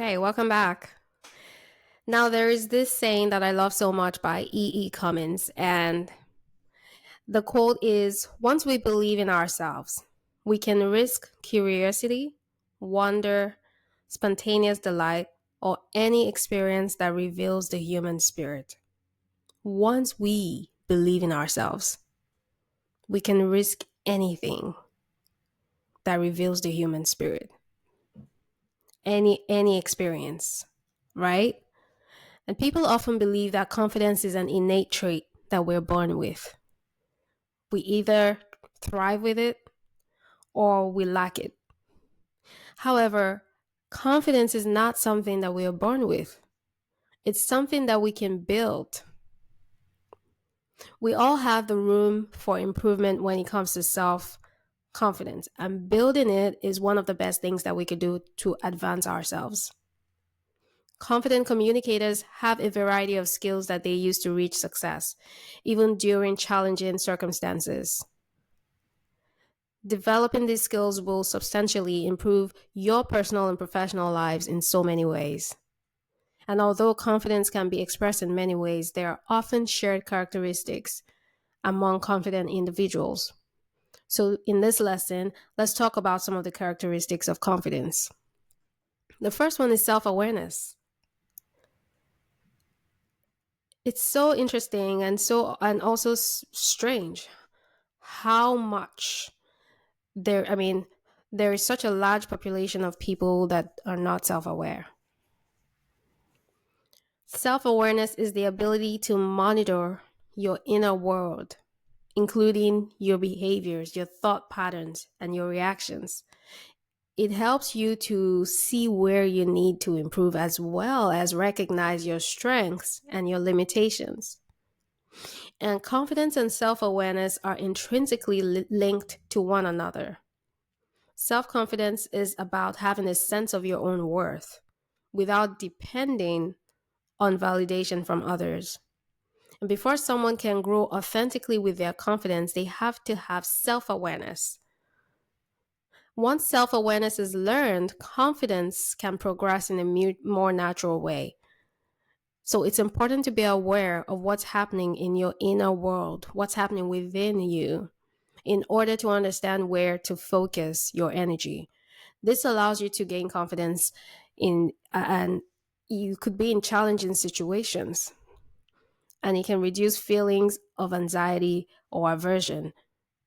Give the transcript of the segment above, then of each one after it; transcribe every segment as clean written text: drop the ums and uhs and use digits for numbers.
Okay, welcome back. Now, there is this saying that I love so much by E. Cummins, and the quote is: once we believe in ourselves, we can risk curiosity, wonder, spontaneous delight, or any experience that reveals the human spirit. Once we believe in ourselves, we can risk anything that reveals the human spirit. Any experience, right? And people often believe that confidence is an innate trait that we're born with. We either thrive with it or we lack it. However, confidence is not something that we are born with. It's something that we can build. We all have the room for improvement when it comes to self confidence, and building it is one of the best things that we could do to advance ourselves. Confident communicators have a variety of skills that they use to reach success, even during challenging circumstances. Developing these skills will substantially improve your personal and professional lives in so many ways. And although confidence can be expressed in many ways, there are often shared characteristics among confident individuals. So, in this lesson, let's talk about some of the characteristics of confidence. The first one is self awareness. It's so interesting and also strange how much there is such a large population of people that are not self-aware. Self-awareness is the ability to monitor your inner world, including your behaviors, your thought patterns, and your reactions. It helps you to see where you need to improve as well as recognize your strengths and your limitations. And confidence and self awareness are intrinsically linked to one another. Self confidence is about having a sense of your own worth without depending on validation from others. And before someone can grow authentically with their confidence, they have to have self awareness. Once self awareness is learned, confidence can progress in a more natural way. So it's important to be aware of what's happening in your inner world, what's happening within you, in order to understand where to focus your energy. This allows you to gain confidence and you could be in challenging situations, and it can reduce feelings of anxiety or aversion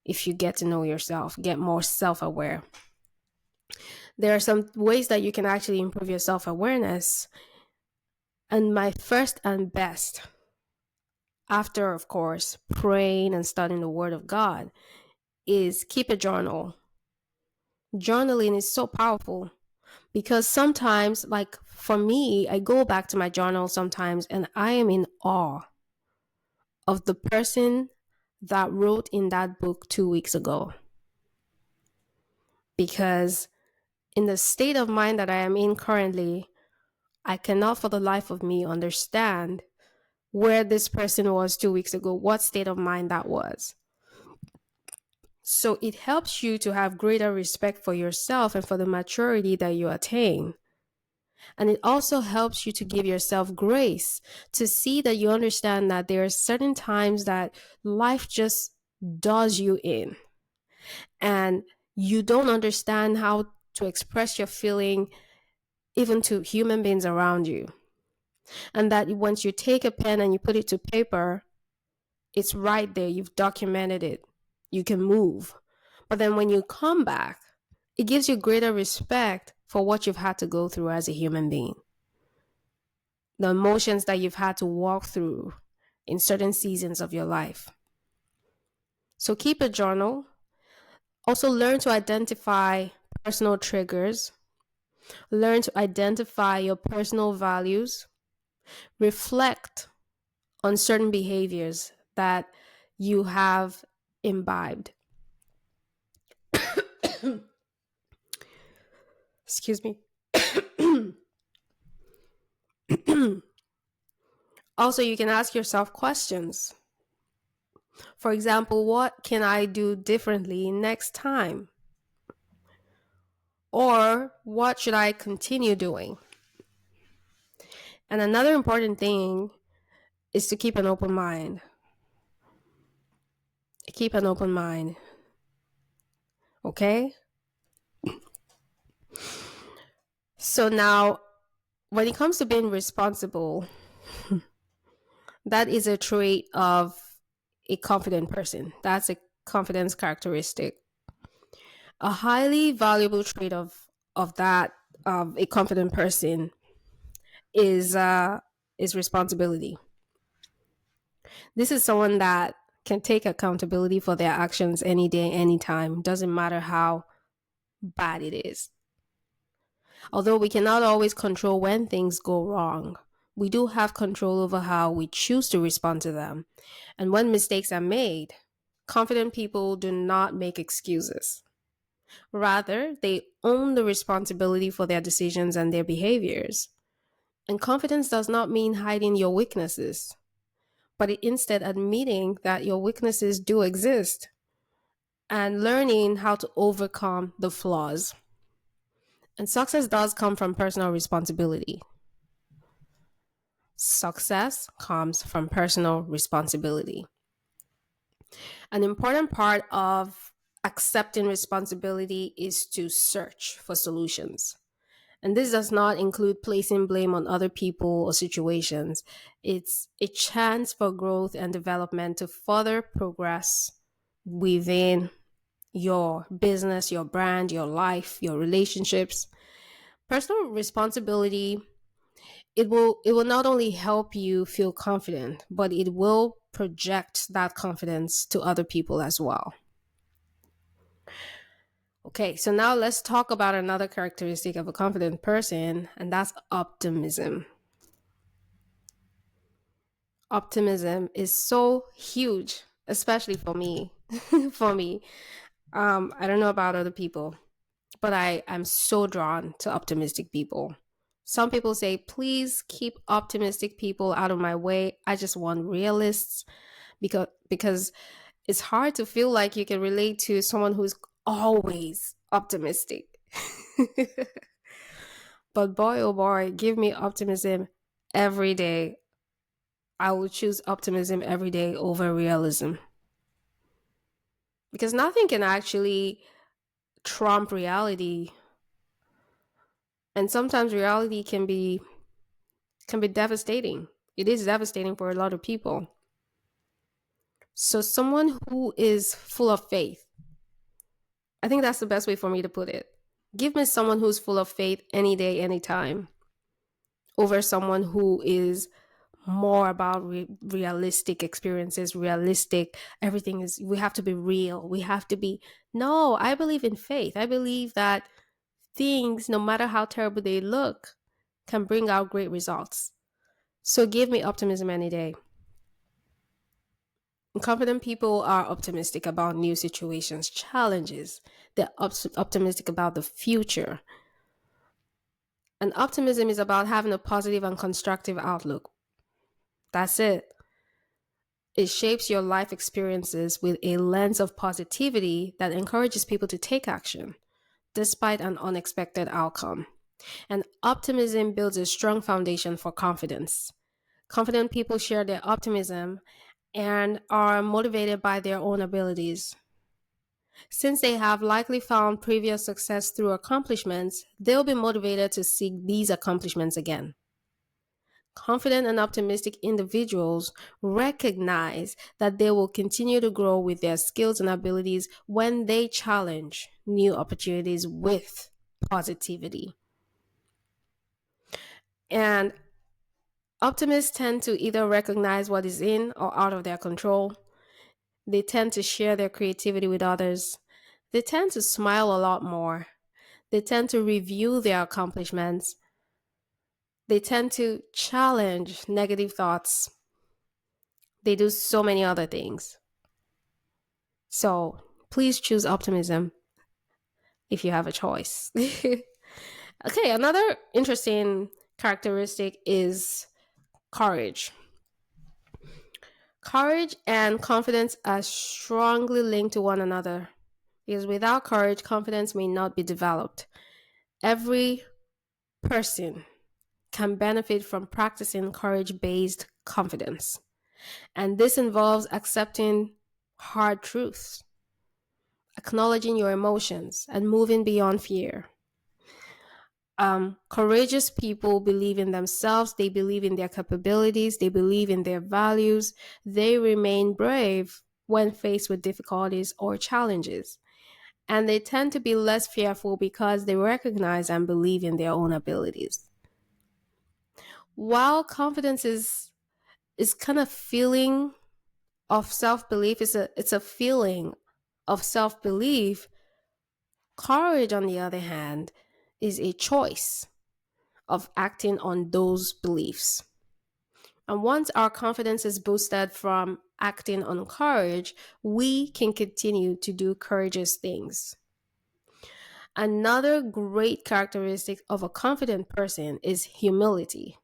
if you get to know yourself, get more self-aware. There are some ways that you can actually improve your self-awareness. And my first and best, after, of course, praying and studying the Word of God, is keep a journal. Journaling is so powerful because sometimes, like for me, I go back to my journal sometimes and I am in awe of the person that wrote in that book 2 weeks ago. Because in the state of mind that I am in currently, I cannot for the life of me understand where this person was 2 weeks ago, what state of mind that was. So it helps you to have greater respect for yourself and for the maturity that you attain. And it also helps you to give yourself grace to see that you understand that there are certain times that life just does you in. And you don't understand how to express your feeling even to human beings around you. And that once you take a pen and you put it to paper, it's right there. You've documented it. You can move. But then when you come back, it gives you greater respect for what you've had to go through as a human being. The emotions that you've had to walk through in certain seasons of your life. So keep a journal. Also learn to identify personal triggers. Learn to identify your personal values. Reflect on certain behaviors that you have imbibed. Excuse me. Also, you can ask yourself questions. For example, what can I do differently next time? Or what should I continue doing? And another important thing is to keep an open mind. Keep an open mind. Okay? So now, when it comes to being responsible, that is a trait of a confident person. That's a confidence characteristic. A highly valuable trait of that of a confident person is responsibility. This is someone that can take accountability for their actions any day, anytime. Doesn't matter how bad it is. Although we cannot always control when things go wrong, we do have control over how we choose to respond to them. And when mistakes are made, confident people do not make excuses. Rather, they own the responsibility for their decisions and their behaviors. And confidence does not mean hiding your weaknesses, but it instead admitting that your weaknesses do exist and learning how to overcome the flaws. And success does come from personal responsibility. Success comes from personal responsibility. An important part of accepting responsibility is to search for solutions. And this does not include placing blame on other people or situations. It's a chance for growth and development to further progress within your business, your brand, your life, your relationships. Personal responsibility, it will not only help you feel confident, but it will project that confidence to other people as well. Okay, so now let's talk about another characteristic of a confident person, and that's optimism. Optimism is so huge, especially for me. For me, I don't know about other people, but I'm so drawn to optimistic people. Some people say, please keep optimistic people out of my way. I just want realists because it's hard to feel like you can relate to someone who's always optimistic. But boy, oh boy, give me optimism every day. I will choose optimism every day over realism. Because nothing can actually trump reality. And sometimes reality can be devastating. It is devastating for a lot of people. So someone who is full of faith, I think that's the best way for me to put it. Give me someone who's full of faith any day, anytime, over someone who is more about realistic experiences, realistic, everything is, we have to be real. We have to be, no, I believe in faith. I believe that things, no matter how terrible they look, can bring out great results. So give me optimism any day. Confident people are optimistic about new situations, challenges. They're optimistic about the future. And optimism is about having a positive and constructive outlook. That's it. It shapes your life experiences with a lens of positivity that encourages people to take action despite an unexpected outcome. And optimism builds a strong foundation for confidence. Confident people share their optimism and are motivated by their own abilities. Since they have likely found previous success through accomplishments, they'll be motivated to seek these accomplishments again. Confident and optimistic individuals recognize that they will continue to grow with their skills and abilities when they challenge new opportunities with positivity. And optimists tend to either recognize what is in or out of their control. They tend to share their creativity with others. They tend to smile a lot more. They tend to review their accomplishments. They tend to challenge negative thoughts. They do so many other things. So please choose optimism if you have a choice. Okay, another interesting characteristic is courage. Courage and confidence are strongly linked to one another because without courage, confidence may not be developed. Every person can benefit from practicing courage-based confidence. And this involves accepting hard truths, acknowledging your emotions, and moving beyond fear. Courageous people believe in themselves, they believe in their capabilities, they believe in their values, they remain brave when faced with difficulties or challenges. And they tend to be less fearful because they recognize and believe in their own abilities. While confidence is kind of feeling of self-belief, it's a feeling of self-belief. Courage, on the other hand, is a choice of acting on those beliefs. And once our confidence is boosted from acting on courage, we can continue to do courageous things. Another great characteristic of a confident person is humility.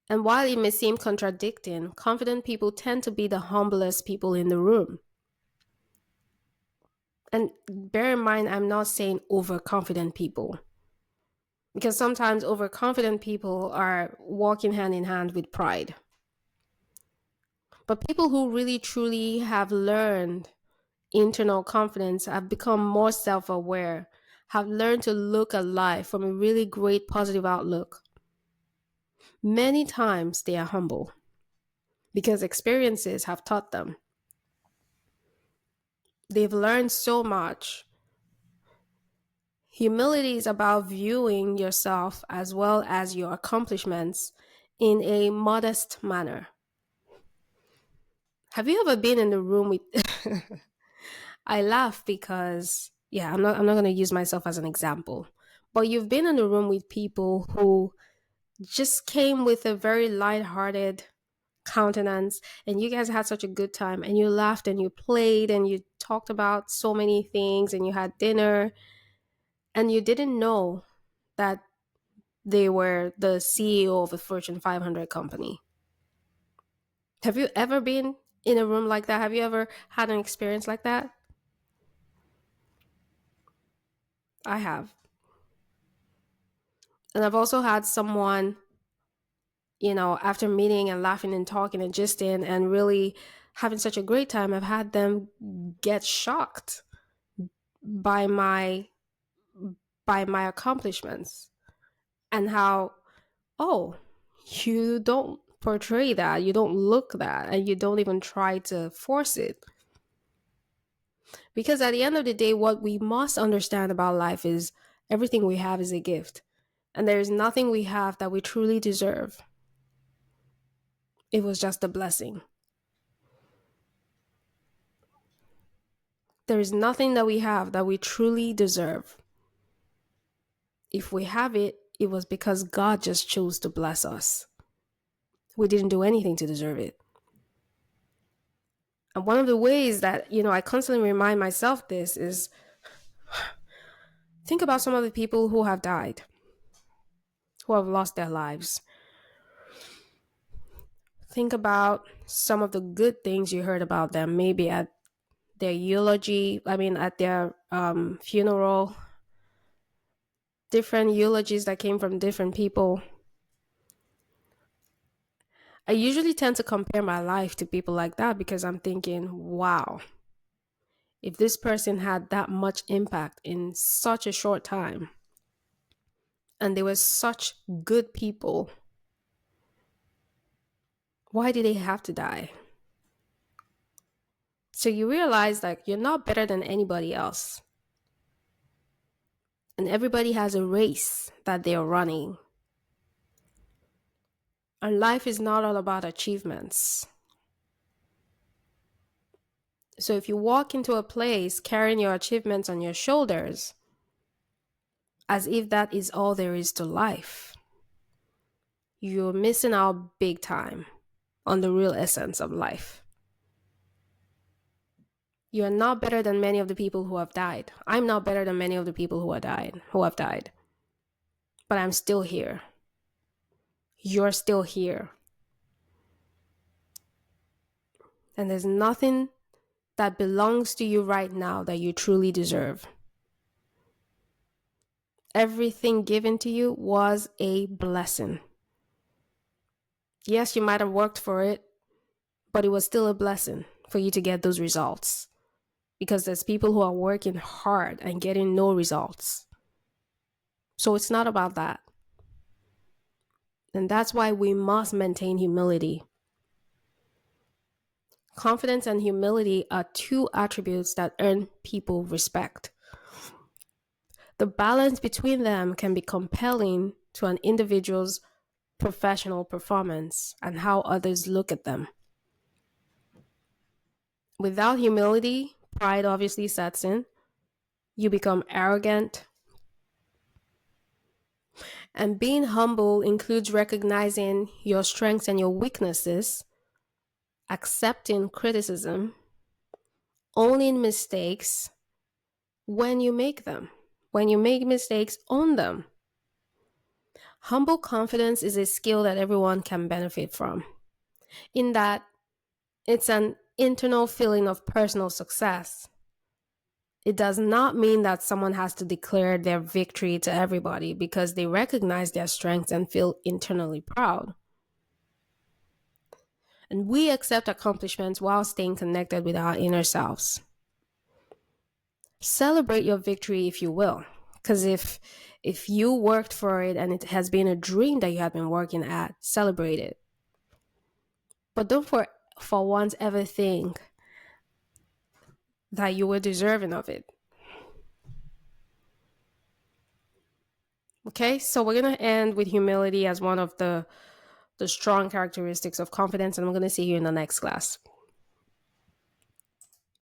And while it may seem contradicting, confident people tend to be the humblest people in the room. And bear in mind, I'm not saying overconfident people, because sometimes overconfident people are walking hand in hand with pride. But people who really truly have learned internal confidence have become more self aware, have learned to look at life from a really great positive outlook. Many times they are humble because experiences have taught them. They've learned so much. Humility is about viewing yourself as well as your accomplishments in a modest manner. Have you ever been in the room with I laugh because yeah, I'm not going to use myself as an example. But you've been in the room with people who just came with a very lighthearted countenance and you guys had such a good time and you laughed and you played and you talked about so many things and you had dinner and you didn't know that they were the CEO of a Fortune 500 company. Have you ever been in a room like that? Have you ever had an experience like that? I have. And I've also had someone, after meeting and laughing and talking and gisting and really having such a great time, I've had them get shocked by my accomplishments and how, oh, you don't portray that, you don't look that, and you don't even try to force it. Because at the end of the day, what we must understand about life is everything we have is a gift. And there is nothing we have that we truly deserve. It was just a blessing. There is nothing that we have that we truly deserve. If we have it, it was because God just chose to bless us. We didn't do anything to deserve it. And one of the ways that, I constantly remind myself this is think about some of the people who have died, who have lost their lives. Think about some of the good things you heard about them, maybe at their eulogy, at their funeral, different eulogies that came from different people. I usually tend to compare my life to people like that because I'm thinking, wow, if this person had that much impact in such a short time and they were such good people, why did they have to die? So you realize that you're not better than anybody else. And everybody has a race that they're running. And life is not all about achievements. So if you walk into a place carrying your achievements on your shoulders, as if that is all there is to life, you're missing out big time on the real essence of life. You're not better than many of the people who have died. I'm not better than many of the people who have died. But I'm still here. You're still here. And there's nothing that belongs to you right now that you truly deserve. everything given to you was a blessing. Yes, you might have worked for it, but it was still a blessing for you to get those results. Because there's people who are working hard and getting no results. So it's not about that. And that's why we must maintain humility. Confidence and humility are two attributes that earn people respect. The balance between them can be compelling to an individual's professional performance and how others look at them. Without humility, pride obviously sets in. You become arrogant. And being humble includes recognizing your strengths and your weaknesses, accepting criticism, owning mistakes when you make them. When you make mistakes, own them. Humble confidence is a skill that everyone can benefit from, in that it's an internal feeling of personal success. It does not mean that someone has to declare their victory to everybody because they recognize their strengths and feel internally proud. And we accept accomplishments while staying connected with our inner selves. Celebrate your victory if you will, because if you worked for it and it has been a dream that you have been working at, celebrate it. But don't for once ever think that you were deserving of it. Okay, so we're going to end with humility as one of the strong characteristics of confidence, and I'm going to see you in the next class.